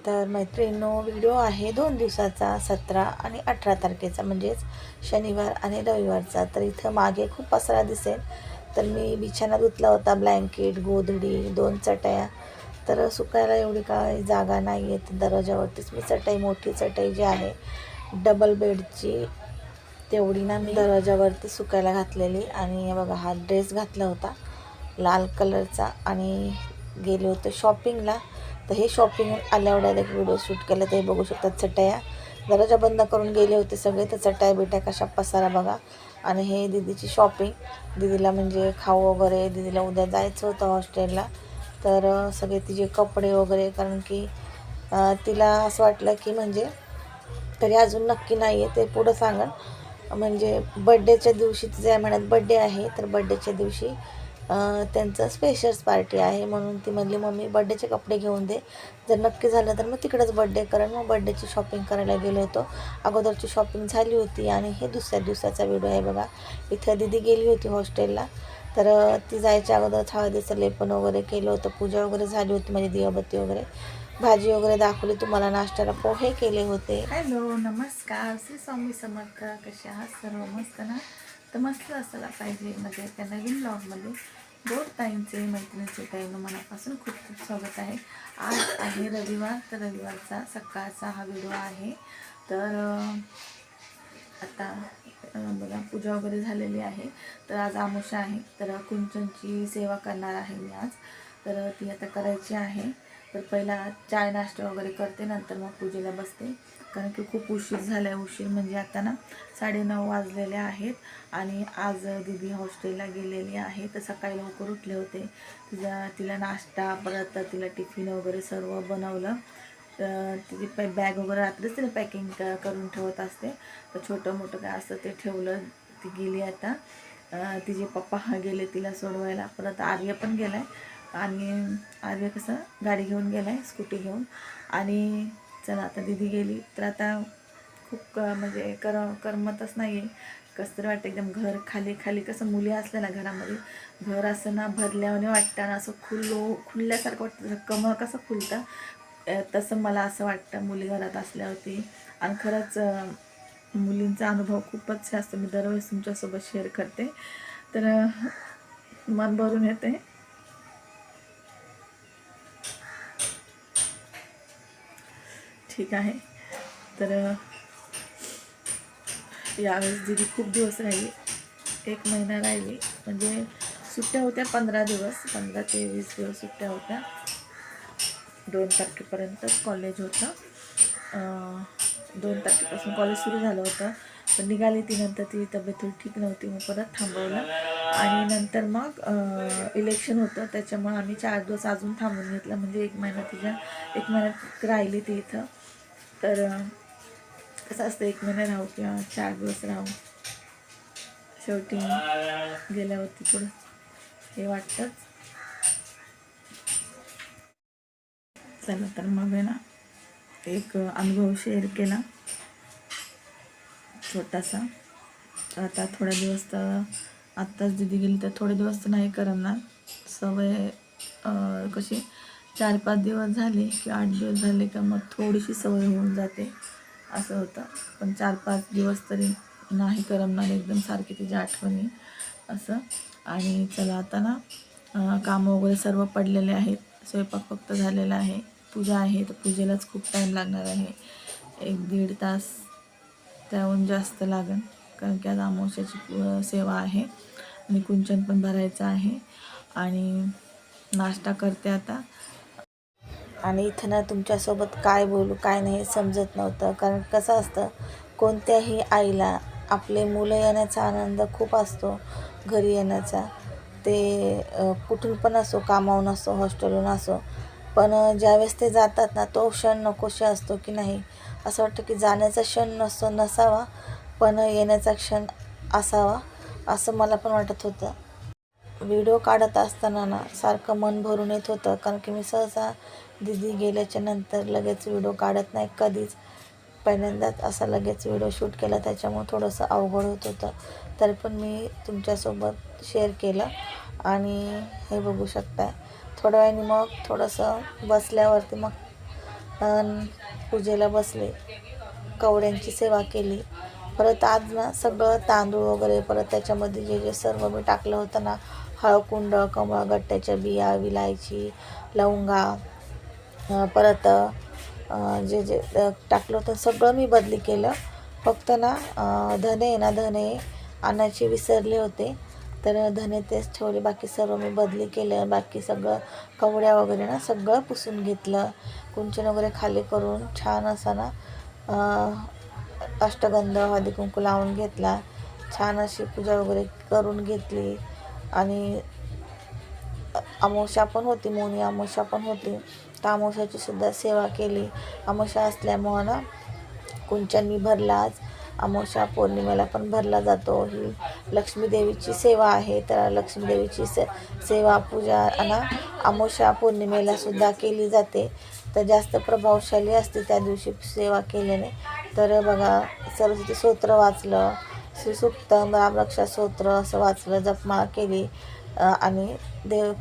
तर मैत्रिणींनो, व्हिडिओ आहे 2 दिवसाचा, 17 आणि 18 तारखेचा, म्हणजेच शनिवार आणि रविवारचा. तर इथं मागे खूप पसारा दिसेल. तर मी बिछाना धुतला होता, ब्लँकेट, गोधडी, 2 चटया. तर सुकायला एवढी काही जागा नाही आहे, तर दरवाजावरतीच मी चटई, मोठी चटई जी आहे डबल बेडची, तेवढी ना मी दरवाजावरती सुकायला घातलेली. आणि हे बघा, हा ड्रेस घातला होता लाल कलरचा आणि गेले होते शॉपिंगला. तर हे शॉपिंग आल्यावर एक व्हिडिओ शूट केला, ते बघू शकतात. चटया दरवाजा बंद करून गेले होते सगळे, तर चटया बिट्या कशा पसारा बघा. आणि हे दीदीची शॉपिंग, दीदीला म्हणजे खाऊ वगैरे, दीदीला उद्या जायचं होतं हॉस्टेलला. तर सगळे तिचे कपडे वगैरे, कारण की तिला असं वाटलं की म्हणजे तरी अजून नक्की नाही आहे, ते पुढं सांगेन. म्हणजे बड्डेच्या दिवशी तिच्या महिन्यात बड्डे आहे, तर बड्डेच्या दिवशी त्यांचं स्पेशल्स पार्टी आहे, म्हणून ती म्हणली मम्मी बड्डेचे कपडे घेऊन दे, जर नक्की झालं तर मग तिकडंच बड्डे करेन. मग बड्डेची शॉपिंग करायला गेलो होतो. अगोदरची शॉपिंग झाली होती आणि हे दुसऱ्या दिवसाचा व्हिडिओ आहे बघा. इथं दीदी गेली होती हॉस्टेलला, तर ती जायच्या अगोदर हळदीचं लेपन वगैरे केलं होतं, पूजा वगैरे झाली होती, म्हणजे दिवाबत्ती वगैरे, भाजी वगैरे दाखवली तुम्हाला. नाश्त्याला पोहे केले होते. हॅलो, नमस्कार, श्री स्वामी समर्थ. कसे आहात सर्व? मस्त ना? तर मस्त असायला पाहिजे. म्हणजे त्या नवीन ब्लॉगमध्ये गोड ताईंचे, मैत्रिणीचे ताईंना मनापासून खूप खूप स्वागत आहे. आज आहे रविवार, तर रविवारचा सकाळचा हा व्हिडिओ आहे. तर आता बघा, पूजा वगैरे झालेली आहे. तर आज आमोशा आहे, तर कुंचनची सेवा करणार आहे मी आज. तर ती आता करायची आहे. तर पहिला चाय नाश्ता वगैरे करते, नंतर मग पूजेला बसते. कारण की खूप उशीर झाला आहे. उशीर म्हणजे आता ना 9:30 वाजलेले आहेत. आणि आज दीदी हॉस्टेलला गेलेली आहे, तर सकाळी लवकर उठले होते. तिला नाश्ता, परत तिला टिफिन वगैरे सर्व बनवलं. तिची बॅग वगैरे रात्रीच तिला पॅकिंग करून ठेवत असते. तर छोटं मोठं काय असतं ते ठेवलं. ती गेली आता. तिचे पप्पा गेले तिला सोडवायला, परत आर्य पण गेला आहे. आणि आर्य कसं गाडी घेऊन गेला आहे, स्कूटी घेऊन. आणि चला, आता दीदी गेली तर आता खूप म्हणजे करमतच नाही आहे. कसं तरी वाटतं एकदम. घर खाली खाली, कसं मुली असल्या ना घरामध्ये, घर असं ना भरल्याने वाटतं ना, असं खुलल्यासारखं वाटतं. जसं कमळ कसं खुलतं, तसं मला असं वाटतं मुली घरात असल्यावरती. आणि खरंच मुलींचा अनुभव खूपच असतो. मी दरवेळेस तुमच्यासोबत शेअर करते, तर मन भरून येते. ठीक आहे. तर यावेळेस दीदी खूप दिवस राहिली, 1 महिना राहिली. म्हणजे सुट्ट्या होत्या 15 दिवस, 15 ते 20 दिवस सुट्ट्या होत्या. 2 तारखेपर्यंत कॉलेज होतं. 2 तारखेपासून कॉलेज सुरू झालं होतं, पण निघाली ती. नंतर ती तब्येत थोडी ठीक नव्हती, मग परत थांबवलं. आणि नंतर मग इलेक्शन होतं, त्याच्यामुळे आम्ही 4 दिवस अजून थांबून घेतलं. म्हणजे 1 महिना, 1 महिन्यात राहिली ती इथं. तर कसं असतं, 1 महिना राहू किंवा 4 दिवस राहू, शेवटी गेल्यावरती थोडं हे वाटतंच. चला, तर मग आहे ना, एक अनुभव शेअर केला छोटासा. आता थोड्या दिवस तर, आत्ताच दीदी गेली तर थोडे दिवस तर नाही करणार. सवय कशी 4-5 दिवस झाले की 8 दिवस झाले का मग थोडीशी सवय होऊन जाते, असं होतं. पण 4-5 दिवस तरी नाही करमणार एकदम, सारखी तिची आठवणी असं. आणि चला, आता ना कामं वगैरे सर्व पडलेले आहेत. स्वयंपाक फक्त झालेला आहे. पूजा आहे, तर पूजेलाच खूप टाईम लागणार आहे, 1-1.5 तास त्याहून जास्त लागेल. कारण की आज अमावस्याची सेवा आहे आणि कुंचन पण भरायचं आहे. आणि नाश्ता करते आता. आणि इथं ना तुमच्यासोबत काय बोलू काय नाही समजत नव्हतं. कारण कसं असतं, कोणत्याही आईला आपले मुलं येण्याचा आनंद खूप असतो, घरी येण्याचा. ते कुठून पण असो, कामावून असो, हॉस्टेलहून असो. पण ज्यावेळेस ते जातात ना, तो क्षण नकोसे असतो की नाही. असं वाटतं की जाण्याचा क्षण नसावा, पण येण्याचा क्षण असावा, असं मला पण वाटत होतं. व्हिडिओ काढत असताना ना सारखं मन भरून येत होतं. कारण की मी सहसा दीदी गेल्याच्या नंतर लगेच व्हिडिओ काढत नाही कधीच. पहिल्यांदाच असा लगेच व्हिडिओ शूट केला, त्याच्यामुळे थोडंसं अवघड होत होतं. तरी पण मी तुमच्यासोबत शेअर केलं. आणि हे बघू शकताय, थोड्या वेळाने मग थोडंसं बसल्यावरती मग पूजेला बसले, कवड्यांची सेवा केली. परत आज ना सगळं तांदूळ वगैरे, परत त्याच्यामध्ये जे जे सर्व मी टाकलं होतं ना, हळकुंड, कमळगट्ट्याच्या बिया, विलायची, लवंगा, परत जे जे टाकलं होतं सगळं मी बदली केलं. फक्त ना धने आहे ना, धने आणायचे विसरले होते, तर धने तेच ठेवले. बाकी सर्व मी बदली केलं. बाकी सगळं कवड्या वगैरे ना सगळं पुसून घेतलं. कुंचन वगैरे खाली करून छान असा ना अष्टगंध हळदी कुंकू लावून घेतला. छान अशी पूजा वगैरे करून घेतली. आणि अमावस्या पण होती, मोनी अमावस्या पण होती, तर अमावस्याची सुद्धा सेवा केली. अमावस्या असल्यामुळं ना कुंचन मी भरला. आज अमावस्या पौर्णिमेला पण भरला जातो. ही लक्ष्मी देवीची सेवा आहे, तर लक्ष्मी देवीची सेवा पूजा ना अमावस्या पौर्णिमेला सुद्धा केली जाते. तर जास्त प्रभावशाली असते त्या दिवशी सेवा केल्याने. तर बघा, सरस्वती स्तोत्र वाचलं, श्रीसूक्तम, रामरक्षा स्तोत्र असं वाचलं, जपमाळ केली. आणि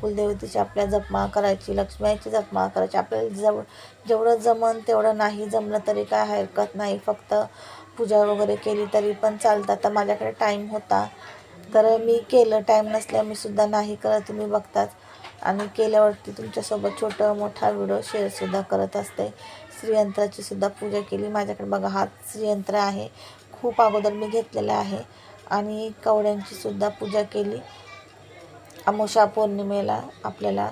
कुलदेवतेची आपल्या जपमाळ करायची, लक्ष्मीची जपमाळ करायची. आपल्याला जेवढं जमन तेवढं, नाही जमलं तरी काय हरकत नाही, फक्त पूजा वगैरे केली तरी पण चालतं. आता माझ्याकडे टाईम होता तर मी केलं, टाईम नसल्या मी सुद्धा नाही करत, तुम्ही बघताच. आणि केल्यावरती तुमच्यासोबत छोटा मोठा व्हिडिओ शेअरसुद्धा करत असते. श्रीयंत्राची सुद्धा पूजा केली. माझ्याकडे बघा हा श्रीयंत्र आहे, खूप अगोदर मी घेतलेलं आहे. आणि कवड्यांची सुद्धा पूजा केली. अमावस्या पौर्णिमेला आपल्याला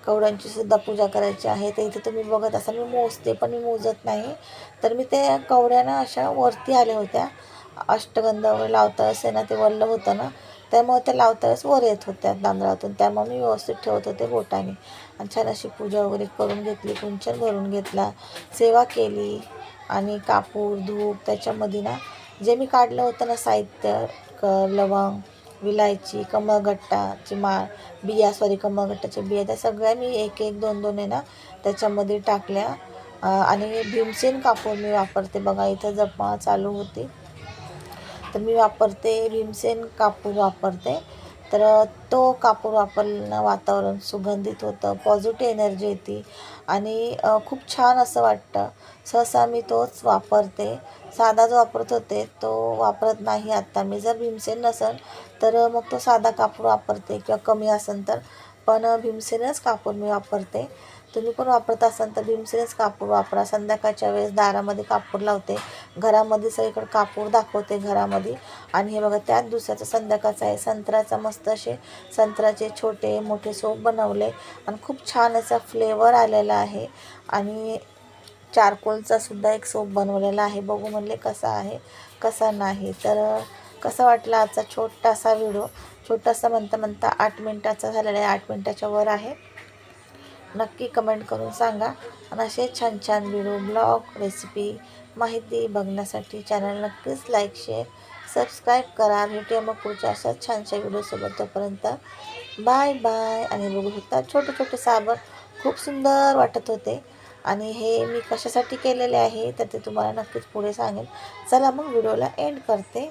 कवड्यांची सुद्धा पूजा करायची आहे. तर इथे तुम्ही बघत असाल मी मोजते, पण मी मोजत नाही. तर मी ते कवड्याना अशा वरती आल्या होत्या. अष्टगंध वगैरे लावता असे ना, ते वल्ल होतं ना, त्यामुळे ते लावता वेळेस वर येत होत्या तांदळातून. त्यामुळे मी व्यवस्थित ठेवत होते बोटाने. आणि छान अशी पूजा वगैरे करून घेतली, कुंचन भरून घेतला, सेवा केली. आणि कापूर धूप त्याच्यामध्ये ना जे मी काढलं होतं ना साहित्य, लवंग, विलायची, कमळगट्टाची माळ, बिया, कमळगट्टाच्या बिया, त्या सगळ्या मी एक एक दोन दोन आहे ना त्याच्यामध्ये टाकल्या. आणि भीमसेन कापूर मी वापरते. बघा इथं जपमाळ चालू होती, तर मी वापरते भीमसेन कापूर वापरते. तर तो कापूर वापरल्यानं वातावरण सुगंधित होतं, पॉझिटिव्ह एनर्जी येते आणि खूप छान असं वाटतं. सहसा मी तोच वापरते. साधा जो वापरत होते तो वापरत नाही आत्ता मी. जर भीमसेन नसेल तर मग तो साधा कापूर वापरते, किंवा कमी असेल तर. पण भीमसेनच कापूर मी वापरते. तुम्ही पण वापरत असाल तर भीमसेनच कापूर वापरा. संध्याकाळच्या वेळेस दारामध्ये कापूर लावते, घरामध्ये सगळीकडे कापूर दाखवते घरामध्ये. आणि हे बघा त्याच दिवसाचं संध्याकाळचं आहे. संत्र्याचा मस्त असे संत्र्याचे छोटे मोठे सोप बनवले आणि खूप छान असा फ्लेवर आलेला आहे. आणि चारकोलचा सुद्धा एक सोप बनवलेला आहे. बघू म्हणले कसा आहे कसा नाही. तर कसा वाटला आजचा छोटासा व्हिडिओ. छोटासा म्हणता म्हणता 8 मिनटाचा झालेला आहे, 8 मिनटाच्या वर आहे. नक्की कमेंट करून सांगा. आणि असे छान छान व्हिडिओ, ब्लॉग, रेसिपी, माहिती बघण्यासाठी चॅनल नक्कीच लाईक, शेअर, सबस्क्राईब करा. भेटूया मग पुढच्या अशाच छानशा व्हिडिओसोबत. तोपर्यंत बाय बाय. आणि बघू शकता छोटे छोटे साबण खूप सुंदर वाटत होते. आणि हे मी कशासाठी केलेले आहे तर ते तुम्हाला नक्कीच पुढे सांगेन. चला मग व्हिडिओला एंड करते.